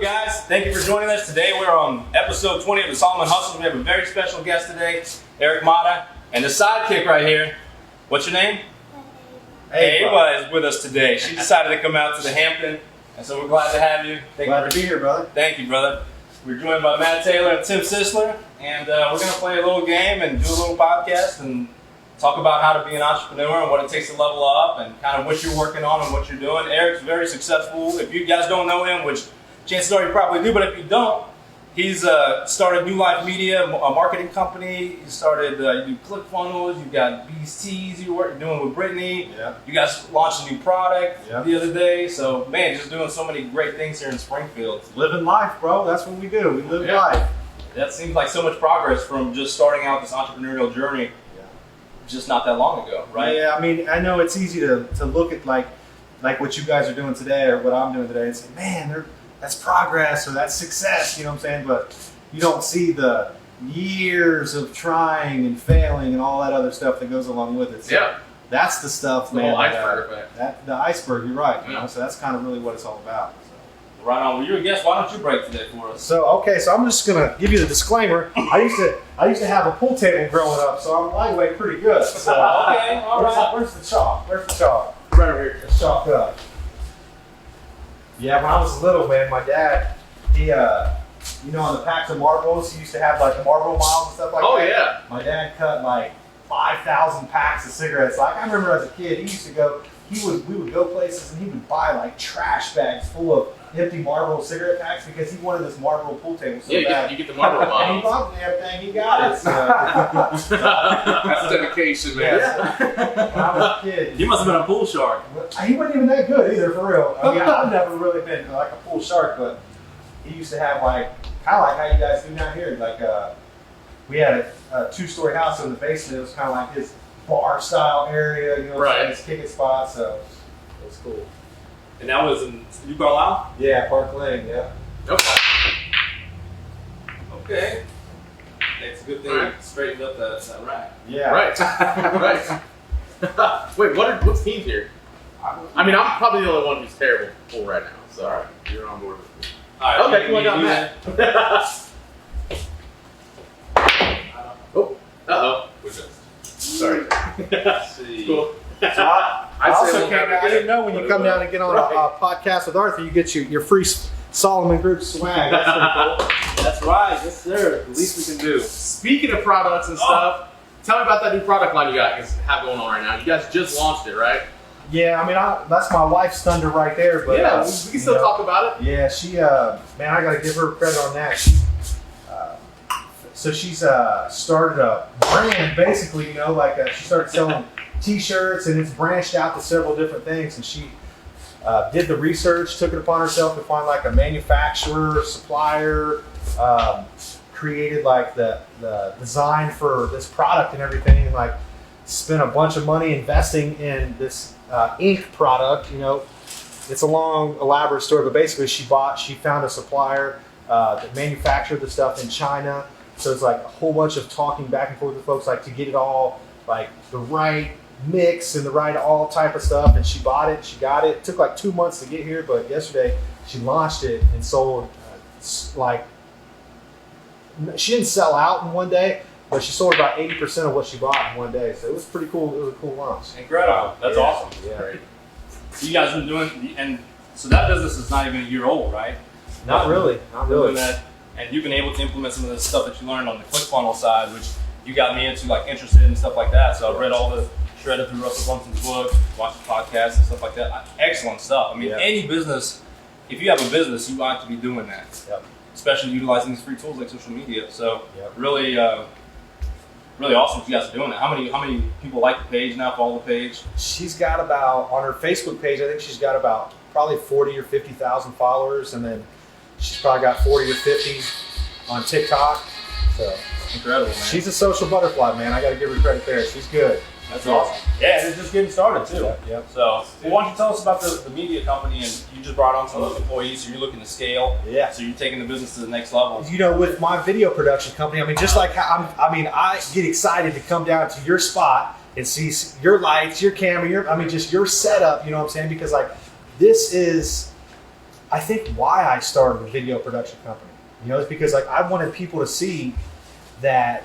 guys? Thank you for joining us. Today we're on episode 20 of the Solomon Hustles. We have a very special guest today, Eric Mata, and the sidekick right here. What's your name? Ava is with us today. She decided to come out to the Hampton, and so we're glad to have you. Glad to be here, brother. Thank you, brother. We're joined by Matt Taylor and Tim Sisler, and we're going to play a little game and do a little podcast and talk about how to be an entrepreneur and what it takes to level up and kind of what you're working on and what you're doing. Eric's very successful. If you guys don't know him, which chances are you probably do, but if you don't, he's started New Life Media, a marketing company. He started, you do ClickFunnels, you've got BCs you're doing with Brittany. Yeah. You guys launched a new product the other day. So, man, just doing so many great things here in Springfield. Living life, bro. That's what we do. We live life. That seems like so much progress from just starting out this entrepreneurial journey just not that long ago, right? Yeah, I mean, I know it's easy to look at like what you guys are doing today or what I'm doing today and say, man, that's progress or that's success, you know what I'm saying? But you don't see the years of trying and failing and all that other stuff that goes along with it. So that's the stuff, man. The iceberg effect. The iceberg, you're right. You know? So that's kind of really what it's all about. Right on. Well, you're a guest. Why don't you break today for us? So I'm just gonna give you the disclaimer. I used to have a pool table growing up, so I'm lightweight pretty good. So okay, all right. Where's the chalk? Where's the chalk? Right over here. It's chalked up. Yeah, when I was little, man, my dad, he on the packs of marbles, he used to have like the Marlboro Miles and stuff like that. Oh yeah. My dad cut like 5,000 packs of cigarettes. Like I remember as a kid, he used to go. We would go places and he would buy like trash bags full of empty Marlboro cigarette packs because he wanted this Marlboro pool table so bad. You get the Marlboro Miles. And he bought the damn thing, he got it. So. That's dedication, man. When I was a kid. You must have been a pool shark. He wasn't even that good either, for real. I mean, I've never really been like a pool shark, but he used to have like, kind of like how you guys do down here. Like we had a 2-story house, so in the basement it was kind of like his bar style area, you know, his kicking spot, so it was cool. And that was in New Carlisle? Yeah, Park Lane, yeah. Okay. It's a good thing you straightened up that rack. Yeah. Right. Right. Wait, what's teams here? I mean, I'm probably the only one who's terrible at pool right now, so All right. you're on board with me. All right. Okay, cool, I got that. Oh, uh-oh. Sorry. Let's see. Cool. So I didn't know when you come down and get on a podcast with Arthur, you get your free Solomon Group swag. That's pretty cool. That's right. Yes, sir. The least we can do. Speaking of products and stuff, tell me about that new product line you guys have going on right now. You guys just launched it, right? Yeah, I mean, that's my wife's thunder right there. But yeah, we can still talk about it. Yeah, she, man, I got to give her credit on that. So she's started a brand, basically, you know, like she started selling T-shirts, and it's branched out to several different things. And she did the research, took it upon herself to find like a manufacturer, supplier, created like the design for this product and everything, and like spent a bunch of money investing in this ink product. You know, it's a long, elaborate story, but basically she found a supplier that manufactured the stuff in China. So it's like a whole bunch of talking back and forth with folks, like to get it all like the right mix and the right all type of stuff. And she bought it, she got it. It took like 2 months to get here, but yesterday she launched it and sold like, she didn't sell out in one day, but she sold about 80% of what she bought in one day. So it was pretty cool. It was a cool launch. Incredible. That's awesome. Yeah. You guys been doing, and so that business is not even a year old, right? Not really. Doing that, and you've been able to implement some of the stuff that you learned on the ClickFunnels side, which you got me into, like interested in stuff like that. So I read all the shredded through Russell Brunson's book, watched the podcast and stuff like that. Excellent stuff. I mean, any business, if you have a business, you want to be doing that, especially utilizing these free tools like social media. So really, really awesome if you guys are doing it. How many people like the page now? Follow the page? She's got about, on her Facebook page, I think she's got about probably 40 or 50,000 followers, and then she's probably got 40 or 50 on TikTok. So incredible, man. She's a social butterfly, man. I got to give her credit there. She's good. That's awesome. Yeah, and it's just getting started too. Yep. So, why don't you tell us about the media company, and you just brought on some employees, so you're looking to scale. Yeah. So you're taking the business to the next level. You know, with my video production company, I mean, just like how I get excited to come down to your spot and see your lights, your camera, just your setup. You know what I'm saying? Because like this is, I think why I started a video production company. It's because like I wanted people to see that.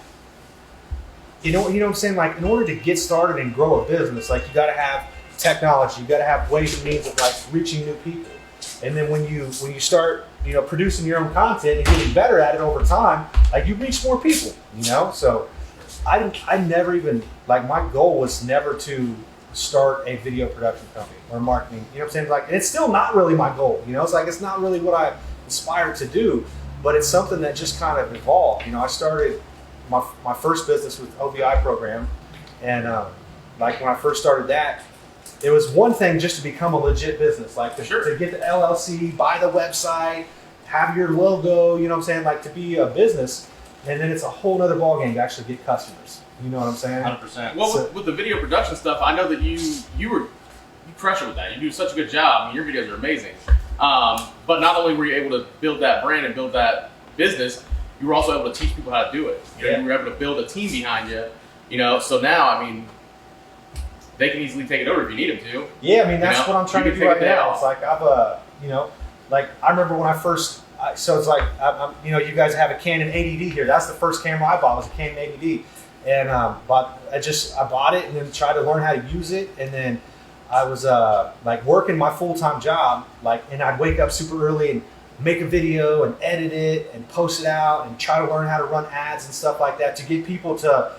You know what I'm saying? Like in order to get started and grow a business, like you got to have technology, you got to have ways and means of like reaching new people. And then when you start, producing your own content and getting better at it over time, like you reach more people. So I never even like my goal was never to start a video production company or marketing. You know what I'm saying? Like it's still not really my goal. It's like it's not really what I aspire to do, but it's something that just kind of evolved. I started my first business with OVI program, and like when I first started that, it was one thing just to become a legit business, like to get the LLC, buy the website, have your logo, you know what I'm saying, like to be a business, and then it's a whole other ballgame to actually get customers. You know what I'm saying? 100%. Well, with the video production stuff, I know that you crush it with that. You do such a good job. I mean, your videos are amazing. But not only were you able to build that brand and build that business, you were also able to teach people how to do it. You were able to build a team behind you. So now, I mean, they can easily take it over if you need them to. Yeah, I mean that's what I'm trying to do right now. It's like I've like I remember when I first. So it's like you guys have a Canon 80D here. That's the first camera I bought was a Canon 80D, and but I bought it and then tried to learn how to use it, and then I was like working my full-time job, and I'd wake up super early and make a video and edit it and post it out and try to learn how to run ads and stuff like that to get people to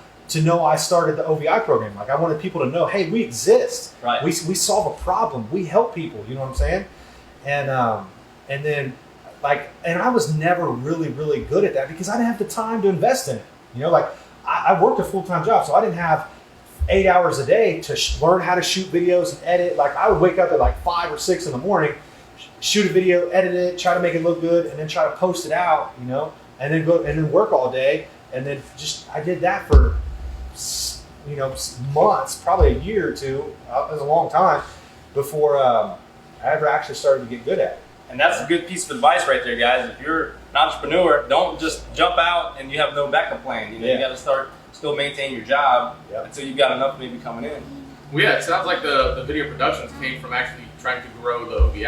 know I started the OVI program. Like I wanted people to know, hey, we exist. Right. We solve a problem. We help people. You know what I'm saying? And then and I was never really, really good at that because I didn't have the time to invest in it. I worked a full-time job, so I didn't have 8 hours a day to learn how to shoot videos and edit. Like I would wake up at like 5 or 6 in the morning, shoot a video, edit it, try to make it look good, and then try to post it out, and then go and then work all day, and then I did that for months, probably a year or two. It was a long time before I ever actually started to get good at it. And that's a good piece of advice right there, guys. If you're an entrepreneur, don't just jump out and you have no backup plan. You got to still maintain your job until you've got enough maybe coming in. Well, yeah, it sounds like the video productions came from actually trying to grow the OVI.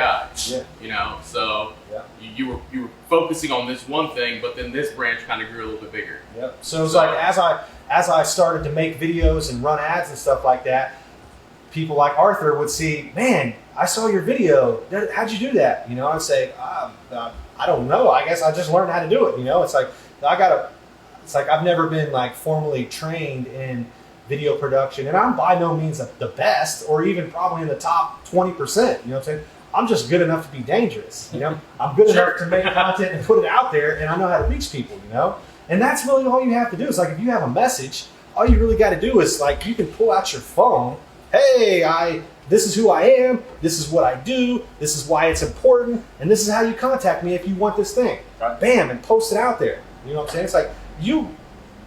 Yeah. So you were focusing on this one thing, but then this branch kind of grew a little bit bigger. Yep. So it's like as I started to make videos and run ads and stuff like that, people like Arthur would see, man, I saw your video. How'd you do that? I'd say, I don't know. I guess I just learned how to do it. It's like it's like I've never been like formally trained in video production, and I'm by no means the best, or even probably in the top 20%. You know what I'm saying? I'm just good enough to be dangerous. I'm good enough to make content and put it out there, and I know how to reach people. And that's really all you have to do. It's like if you have a message, all you really got to do is like you can pull out your phone. Hey, this is who I am. This is what I do. This is why it's important, and this is how you contact me if you want this thing. Right. Bam, and post it out there. You know what I'm saying? It's like you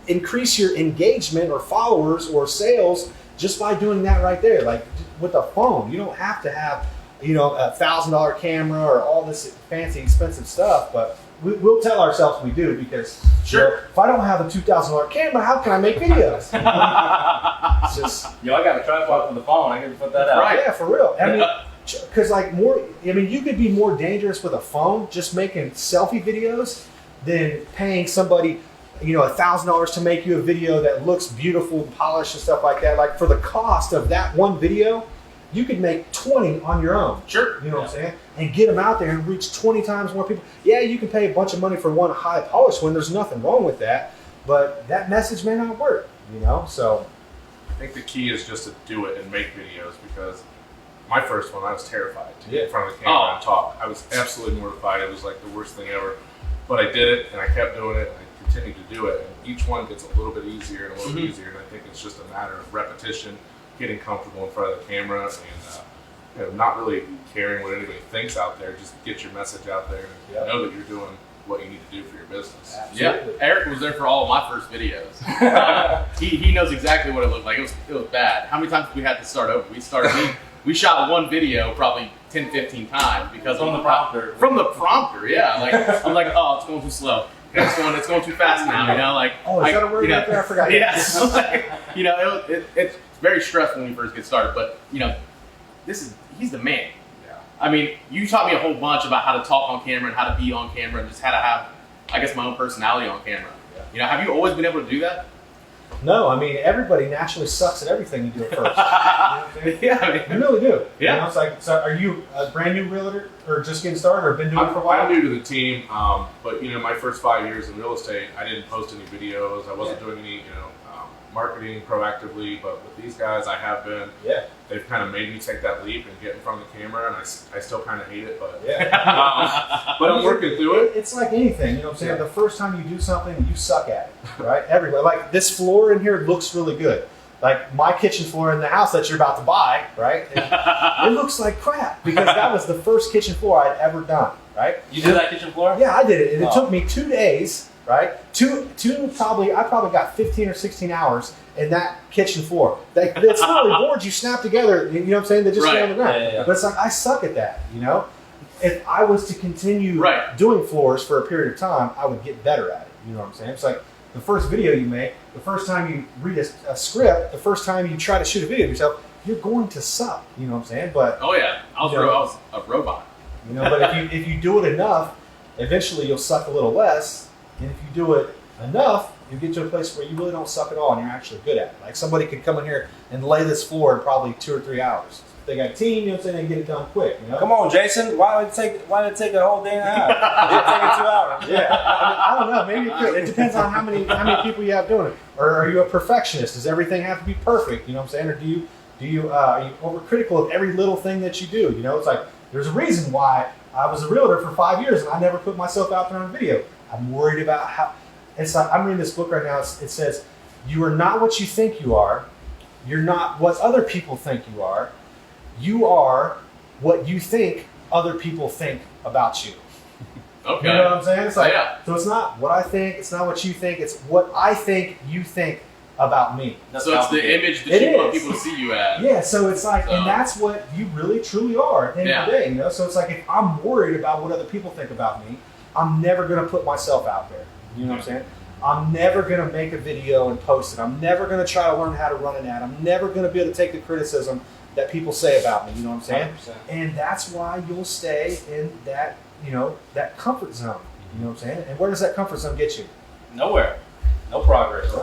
increase your engagement or followers or sales just by doing that right there. Like with a phone, you don't have to have a $1,000 camera or all this fancy expensive stuff, but we'll tell ourselves we do because if I don't have a $2,000 camera, how can I make videos? It's just I got a tripod for the phone. I can put that out. Right? Yeah, for real. I mean, because you could be more dangerous with a phone just making selfie videos than paying somebody $1,000 to make you a video that looks beautiful, polished, and stuff like that. Like for the cost of that one video, you could make 20 on your own. Sure. You know what I'm saying? And get them out there and reach 20 times more people. Yeah, you can pay a bunch of money for one high polished one. There's nothing wrong with that. But that message may not work, So I think the key is just to do it and make videos, because my first one, I was terrified to get in front of the camera and talk. I was absolutely mortified. It was like the worst thing ever. But I did it, and I kept doing it, and I continued to do it. And each one gets a little bit easier and a little bit easier. And I think it's just a matter of repetition, getting comfortable in front of the camera, and not really caring what anybody thinks out there. Just get your message out there and know that you're doing what you need to do for your business. Absolutely. Yeah, Eric was there for all of my first videos. He knows exactly what it looked like. It was bad. How many times did we have to start over? We shot one video probably 10, 15 times because From the prompter. From the prompter, yeah. Like I'm like, oh, it's going too slow. It's going too fast now. Like is that a word right there? I forgot. Yes. It's very stressful when you first get started, but he's the man. Yeah. I mean, you taught me a whole bunch about how to talk on camera and how to be on camera and just how to have, I guess, my own personality on camera. Yeah. You know, have you always been able to do that? No, I mean, everybody naturally sucks at everything you do at first. You know what I'm saying? Yeah, I mean, You really do. Yeah. You know, it's like, so are you a brand new realtor or just getting started or been doing it for a while? I'm new to the team, but my first 5 years in real estate, I didn't post any videos. I wasn't doing any, marketing proactively. But with these guys, I have been. Yeah. They've kind of made me take that leap and get in front of the camera, and I still kind of hate it, but Yeah. but I'm working through it. It's like anything, you know what I'm saying? Yeah. The first time you do something, you suck at it, right? Everybody. Like this floor in here looks really good. Like my kitchen floor in the house that you're about to buy, right? It looks like crap because that was the first kitchen floor I'd ever done, right? You did that kitchen floor? Yeah, I did it. And it Oh. took me 2 days, right? I probably got 15 or 16 hours in that kitchen floor. It's literally boards you snap together, you know what I'm saying? They just stay on the ground. Yeah. But it's like, I suck at that, you know? If I was to continue Right. doing floors for a period of time, I would get better at it. You know what I'm saying? It's like the first video you make, the first time you read a script, the first time you try to shoot a video of yourself, you're going to suck. You know what I'm saying? But oh yeah, I was a robot. but if you do it enough, eventually you'll suck a little less. And if you do it enough, you get to a place where you really don't suck at all and you're actually good at it. Like somebody could come in here and lay this floor in probably 2 or 3 hours. If they got a team, you know what I'm saying, they can get it done quick. You know? Come on, Jason. Why did it take a whole day and a half? It did take it 2 hours. Yeah, I don't know. Maybe it could. It depends on how many people you have doing it. Or are you a perfectionist? Does everything have to be perfect? You know what I'm saying? Or are you overcritical of every little thing that you do? You know, it's like there's a reason why I was a realtor for 5 years and I never put myself out there on video. I'm worried about how. It's like I'm reading this book right now. It says, "You are not what you think you are. You're not what other people think you are. You are what you think other people think about you." Okay. You know what I'm saying? It's like, Yeah. so it's not what I think, it's not what you think, it's what I think you think about me. That's So it's the complicated. image that It you want is. people to see you as. Yeah, so it's like, So- and that's what you really truly are at the end of the Yeah. day, you know? So it's like, if I'm worried about what other people think about me, I'm never going to put myself out there. You know what I'm saying? I'm never going to make a video and post it. I'm never going to try to learn how to run an ad. I'm never going to be able to take the criticism that people say about me. You know what I'm saying? 100%. And that's why you'll stay in that, that comfort zone. You know what I'm saying? And where does that comfort zone get you? Nowhere. No progress.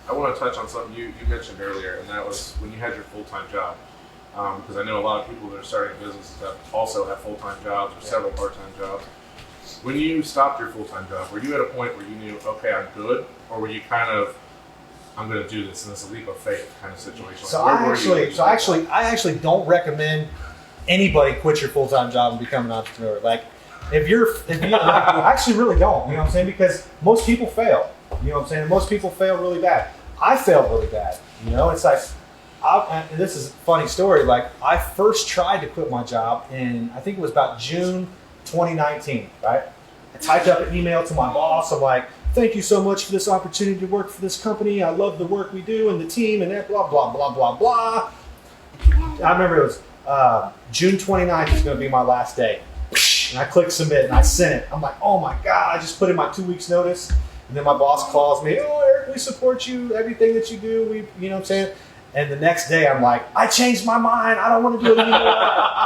I want to touch on something you mentioned earlier, and that was when you had your full-time job. Because I know a lot of people that are starting businesses that also have full-time jobs or several part-time jobs. When you stopped your full-time job, were you at a point where you knew, okay, I'm good? Or were you kind of, I'm going to do this, and it's a leap of faith kind of situation? So Where I were you when you did that? actually don't recommend anybody quit your full-time job and become an entrepreneur. Like, if you I actually really don't. You know what I'm saying? Because most people fail. You know what I'm saying? Most people fail really bad. I failed really bad. You know, it's like, and this is a funny story. Like, I first tried to quit my job in, I think it was about June 2019, right? I typed up an email to my boss. I'm like, thank you so much for this opportunity to work for this company. I love the work we do and the team and that blah, blah, blah, blah, blah. I remember it was June 29th is going to be my last day. And I clicked submit and I sent it. I'm like, oh my God, I just put in my 2 weeks notice. And then my boss calls me, oh, Eric, we support you, everything that you do. You know what I'm saying? And the next day I'm like, I changed my mind. I don't want to do it anymore.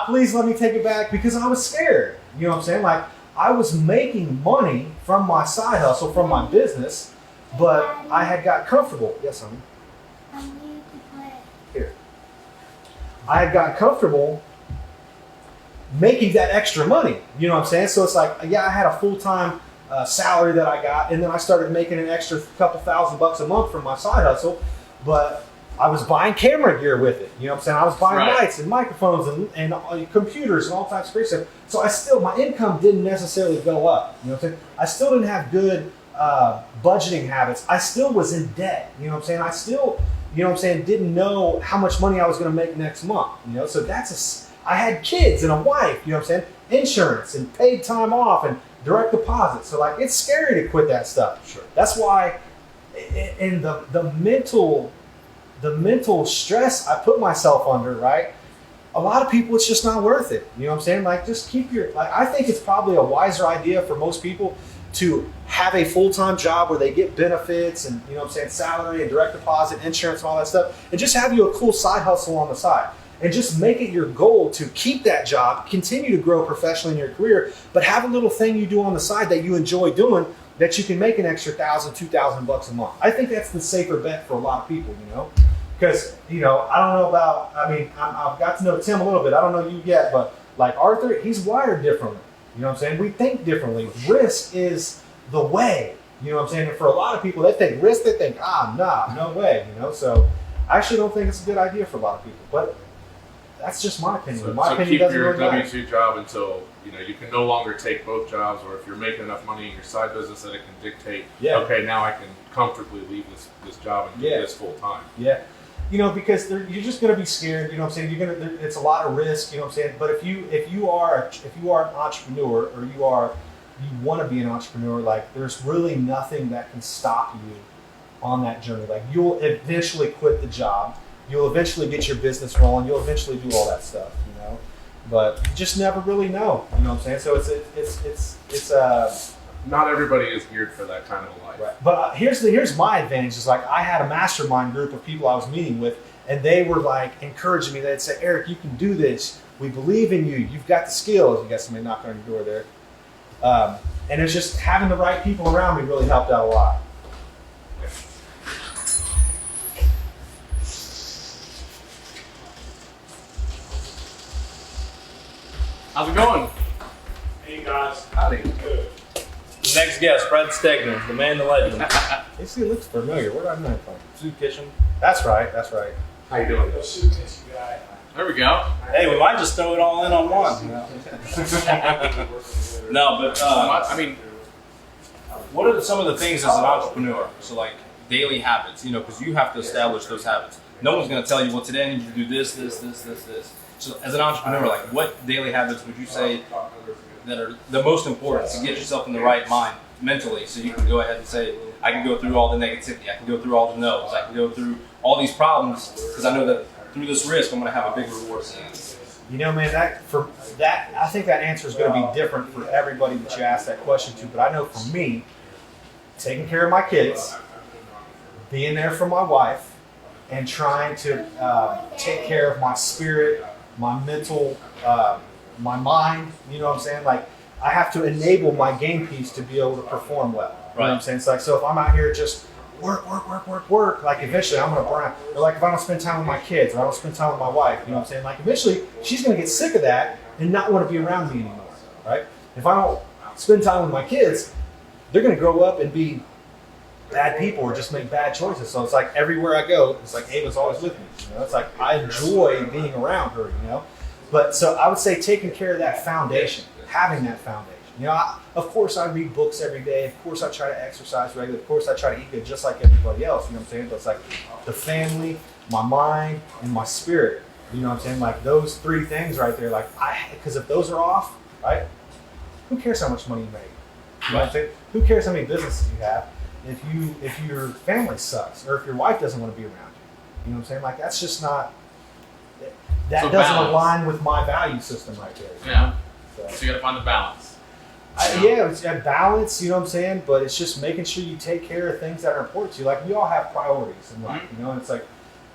Please let me take it back, because I was scared. You know what I'm saying? Like, I was making money from my side hustle, from my business, but I had got comfortable. Yes, honey. Here. I had gotten comfortable making that extra money. You know what I'm saying? So it's like, yeah, I had a full-time salary that I got, and then I started making an extra couple $1,000 a month from my side hustle, but I was buying camera gear with it. You know what I'm saying? I was buying Right. lights and microphones and computers and all types of great stuff. So my income didn't necessarily go up. You know what I'm saying? I still didn't have good budgeting habits. I still was in debt. You know what I'm saying? I still, you know what I'm saying, didn't know how much money I was going to make next month. You know, so I had kids and a wife, you know what I'm saying? Insurance and paid time off and direct deposit. So like, it's scary to quit that stuff. Sure. That's why in the mental stress I put myself under, right? A lot of people, it's just not worth it. You know what I'm saying? Like, just keep I think it's probably a wiser idea for most people to have a full-time job where they get benefits and, you know what I'm saying, salary and direct deposit, insurance and all that stuff, and just have you a cool side hustle on the side. and just make it your goal to keep that job, continue to grow professionally in your career, but have a little thing you do on the side that you enjoy doing that you can make an extra $1,000, $2,000 a month. I think that's the safer bet for a lot of people, you know, because, you know, I don't know about, I mean, I've got to know Tim a little bit. I don't know you yet, but like Arthur, he's wired differently. You know what I'm saying? We think differently. Risk is the way. You know what I'm saying? And for a lot of people, they think risk, they think, nah, no way, you know? So I actually don't think it's a good idea for a lot of people, but that's just my opinion. So, my so opinion keep doesn't your really matter. W-2 job until, you know, you can no longer take both jobs, or if you're making enough money in your side business that it can dictate, Yeah. okay, now I can comfortably leave this job and do Yeah. this full time. Yeah. You know, because you're just going to be scared. You know what I'm saying? It's a lot of risk. You know what I'm saying? But if you are an entrepreneur, or you want to be an entrepreneur, like there's really nothing that can stop you on that journey. Like you'll eventually quit the job. You'll eventually get your business rolling. You'll eventually do all that stuff. You know, but you just never really know. You know what I'm saying? So it's Not everybody is geared for that kind of a life. Right. But here's my advantage is like I had a mastermind group of people I was meeting with, and they were like encouraging me. They'd say, Eric, you can do this. We believe in you. You've got the skills. You got somebody knocking on your door there. And it's just having the right people around me really helped out a lot. How's it going? Hey guys. Howdy. The next guest, Brad Stegner, the man, the legend. It looks familiar. Where did I know it from? Soup Kitchen. That's right. How you doing? There we go. Hey, we might just throw it all in on one. No, but I mean, what are some of the things as an entrepreneur? So like daily habits, you know, because you have to establish those habits. No one's going to tell you, well, today I need you to do this. So as an entrepreneur, like what daily habits would you say that are the most important to get yourself in the right mind mentally, so you can go ahead and say, I can go through all the negativity, I can go through all the no's, I can go through all these problems, because I know that through this risk, I'm going to have a big reward at the end. You know, man, I think that answer is going to be different for everybody that you ask that question to. But I know for me, taking care of my kids, being there for my wife, and trying to take care of my spirit, my mental, my mind. You know what I'm saying? Like I have to enable my game piece to be able to perform well. You know what I'm saying? It's like, so if I'm out here just work, like eventually I'm going to burn out. Or like if I don't spend time with my kids, or I don't spend time with my wife, you know what I'm saying? Like eventually she's going to get sick of that and not want to be around me anymore, right? If I don't spend time with my kids, they're going to grow up and be bad people or just make bad choices. So it's like everywhere I go, it's like Ava's always with me. You know, it's like I enjoy being around her, you know? But so I would say taking care of that foundation, having that foundation. You know, of course I read books every day. Of course I try to exercise regularly. Of course I try to eat good just like everybody else. You know what I'm saying? But it's like the family, my mind, and my spirit. You know what I'm saying? Like those three things right there. Like because if those are off, right? Who cares how much money you make? You know what I'm saying? Who cares how many businesses you have if your family sucks or if your wife doesn't want to be around you? You know what I'm saying? Like that's just not. That So doesn't balance. align with my value system right there. You Yeah. know? So. So you got to find the balance. Yeah, it's a balance, you know what I'm saying? But it's just making sure you take care of things that are important to you. Like we all have priorities in life, you know? And it's like,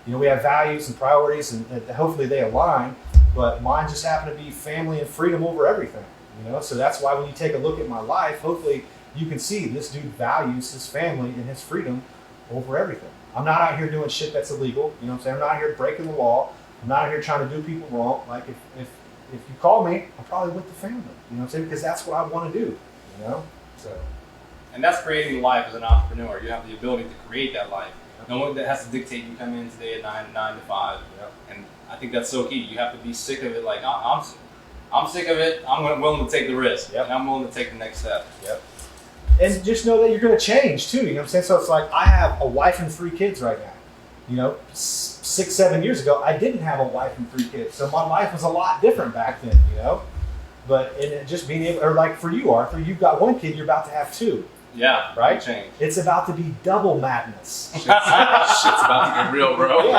you know, we have values and priorities and hopefully they align, but mine just happen to be family and freedom over everything, you know? So that's why when you take a look at my life, hopefully you can see this dude values his family and his freedom over everything. I'm not out here doing shit that's illegal, you know what I'm saying? I'm not out here breaking the law. I'm not out here trying to do people wrong. Like if you call me, I'm probably with the family. You know what I'm saying? Because that's what I want to do. You know? So And that's creating life as an entrepreneur. You have the ability to create that life. No one that has to dictate you come in today at 9 to 5. Yep. And I think that's so key. You have to be sick of it. Like I'm sick of it. I'm willing to take the risk. Yep. And I'm willing to take the next step. Yep. And just know that you're going to change too. You know what I'm saying? So it's like I have a wife and 3 kids right now. You know, 6-7 years ago, I didn't have a wife and 3 kids, so my life was a lot different back then. You know, but just being able, or like for you, Arthur, you've got 1 kid, you're about to have 2. Yeah. Right? Change. It's about to be double madness. Shit's about to get real, bro.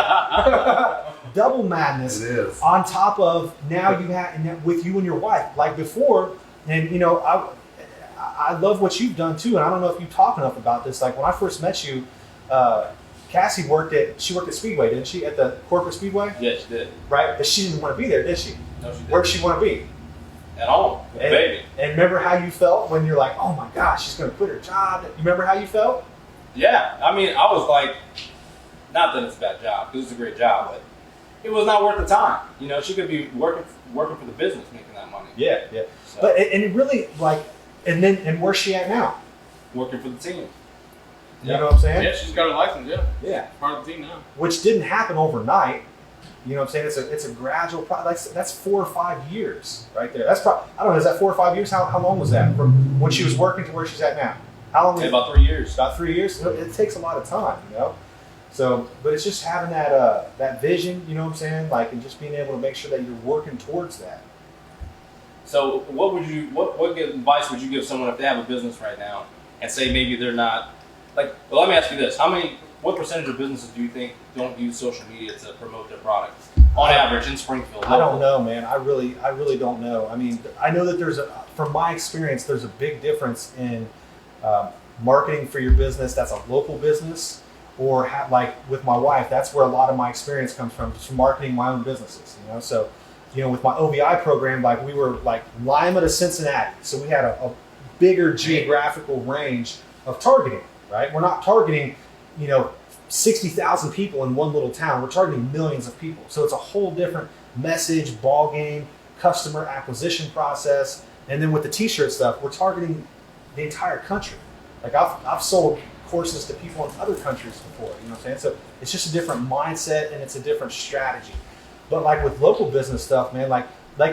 Double madness. It is. On top of now you have and with you and your wife, like before, and you know I love what you've done too, and I don't know if you talk enough about this. Like when I first met you, Cassie worked at Speedway, didn't she? At the corporate Speedway, Yeah, she did. right? But she didn't want to be there, did she? No, she did. Where'd she want to be? At home, with the And- baby. And remember how you felt when you're like, oh my gosh, she's going to quit her job. You remember how you felt? Yeah, I mean, I was like, not that it's a bad job, because it's a great job, but it was not worth the time. You know, she could be working for the business, making that money. Yeah, yeah. So, But and it really like, and where's she at now? working for the team. You know what I'm saying? Yeah, she's got her license. Yeah, Yeah. part of the team now. Which didn't happen overnight. You know what I'm saying? It's a gradual process. That's 4 or 5 years right there. That's probably, I don't know, is that 4 or 5 years? How long was that from when she was working to where she's at now? How long? Yeah, about 3 years. About 3 years. It takes a lot of time, you know. So, but it's just having that that vision. You know what I'm saying? Like, and just being able to make sure that you're working towards that. So, what advice would you give someone if they have a business right now and say maybe they're not like? Well, let me ask you this: what percentage of businesses do you think don't use social media to promote their products on average in Springfield? I don't know, man. I really don't know. I mean, I know that from my experience, there's a big difference in marketing for your business. That's a local business, or like with my wife, that's where a lot of my experience comes from, just marketing my own businesses. You know, so with my OVI program, like we were like Lima to Cincinnati, so we had a bigger geographical range of targeting. Right? We're not targeting 60,000 people in one little town. We're targeting millions of people. So it's a whole different message, ball game, customer acquisition process. And then with the t-shirt stuff, we're targeting the entire country. Like I've sold courses to people in other countries before, you know what I'm saying? So it's just a different mindset and it's a different strategy. But like with local business stuff, man, like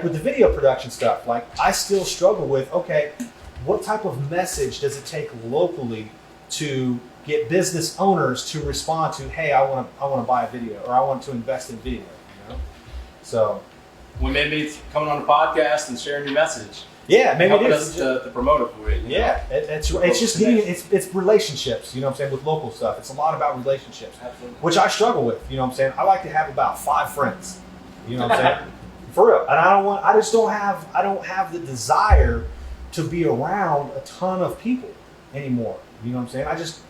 with the video production stuff, like I still struggle with, okay, what type of message does it take locally to get business owners to respond to, hey, I want to buy a video, or I want to invest in video, So, Well, maybe it's coming on a podcast and sharing your message. yeah, maybe helping it us is. to promote it for you. You know? Yeah, it's just getting it's relationships. You know what I'm saying, with local stuff. It's a lot about relationships, Absolutely. which I struggle with. You know what I'm saying. I like to have about 5 friends. You know what I'm saying, for real. And I don't have the desire to be around a ton of people anymore. You know what I'm saying?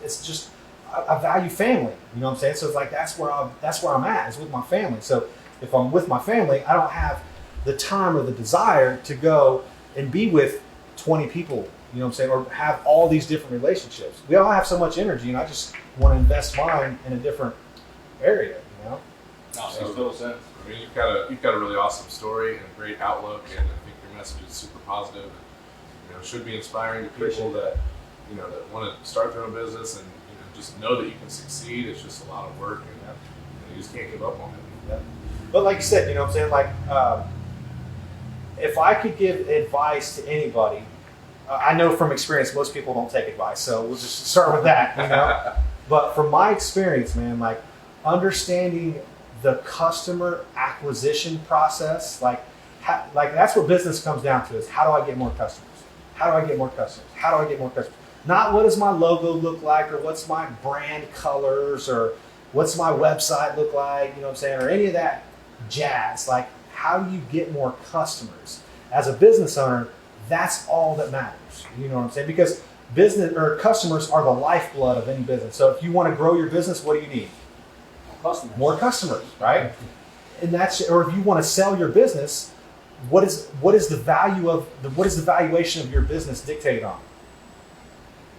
I value family. You know what I'm saying? So it's like that's where I'm at, is with my family. So if I'm with my family, I don't have the time or the desire to go and be with 20 people. You know what I'm saying? Or have all these different relationships. We all have so much energy, and I just want to invest mine in a different area. You know? No, it makes total sense. I mean, you've got a really awesome story and a great outlook, and I think your message is super positive. And, should be inspiring to people that that want to start their own business and just know that you can succeed. It's just a lot of work, and you just can't give up on it. Yeah. But like you said, you know what I'm saying? Like, if I could give advice to anybody, I know from experience most people don't take advice, so we'll just start with that. But from my experience, man, like understanding the customer acquisition process, like that's what business comes down to: is how do I get more customers? How do I get more customers? How do I get more customers? Not what does my logo look like, or what's my brand colors, or what's my website look like, you know what I'm saying, or any of that jazz. Like, how do you get more customers? As a business owner, that's all that matters. You know what I'm saying? Because business or customers are the lifeblood of any business. So if you want to grow your business, what do you need? Customers. More customers, right? And or if you want to sell your business, what is the valuation of your business dictated on?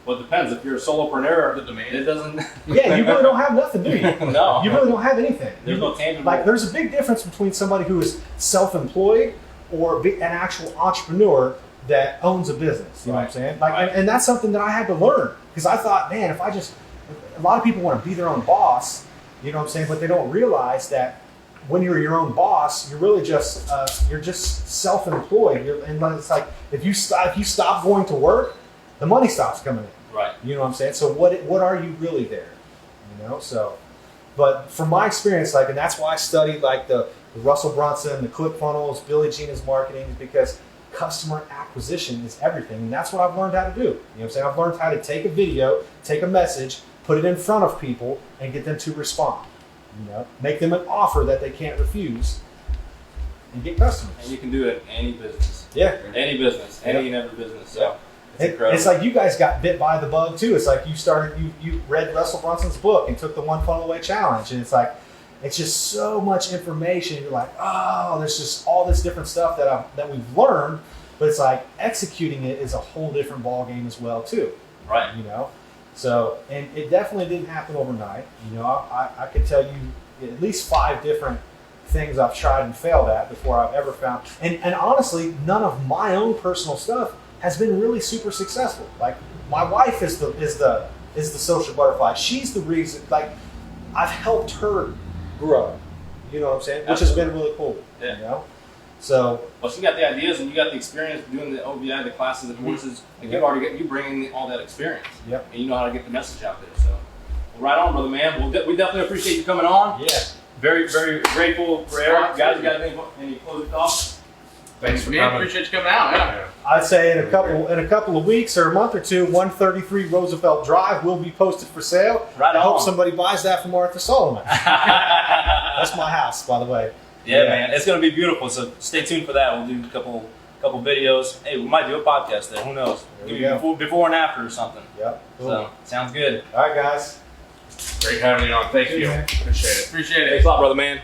Well, it depends. If you're a solopreneur, The demand. it doesn't. Yeah, you really don't have nothing, do you? No. You really don't have anything. There's no tangible. Like, there's a big difference between somebody who is self-employed or an actual entrepreneur that owns a business. You know what I'm saying? Like, Right. and that's something that I had to learn, because I thought, man, a lot of people want to be their own boss. You know what I'm saying? But they don't realize that when you're your own boss, you're really just self-employed. And it's like if you stop going to work, the money stops coming in. Right. You know what I'm saying? So what are you really there? You know, so. But from my experience, like, and that's why I studied like the Russell Brunson, the ClickFunnels, Billy Gina's marketing, because customer acquisition is everything, and that's what I've learned how to do. You know what I'm saying? I've learned how to take a video, take a message, put it in front of people, and get them to respond. You know, make them an offer that they can't refuse, and get customers. And you can do it in any business. Yeah. Any business. Any and every business. So incredible. It's like you guys got bit by the bug too. It's like you read Russell Brunson's book and took the One Funnel Away challenge, and it's just so much information. You're like, oh, there's just all this different stuff that we've learned, but it's like executing it is a whole different ball game as well too. Right. You know, so and it definitely didn't happen overnight. You know, I could tell you at least 5 different things I've tried and failed at before I've ever found, and honestly, none of my own personal stuff has been really super successful. Like my wife is the social butterfly. She's the reason. Like I've helped her grow. You know what I'm saying? Which has been really cool. Yeah. You know. So. Well, she got the ideas, and you got the experience doing the OBI, the classes, the courses. Like you bring all that experience. Yep. And you know how to get the message out there. So, well, right on, brother man. Well, we definitely appreciate you coming on. Yeah. Very, very grateful for Eric. Guys, you got any closing thoughts? Thanks for Man, coming. appreciate you coming out. Yeah. Yeah. I'd say in a couple of weeks or a month or two, 133 Roosevelt Drive will be posted for sale. Right I hope on. somebody buys that from Arthur Solomon. That's my house, by the way. Yeah, man, it's gonna be beautiful. So stay tuned for that. We'll do a couple videos. Hey, we might do a podcast there. Who knows? There we Maybe go. before and after or something. Yep. Cool. So sounds good. All right, guys. Great having you on. Thank Good, you. man. Appreciate it. Appreciate it. Thanks a lot, brother man.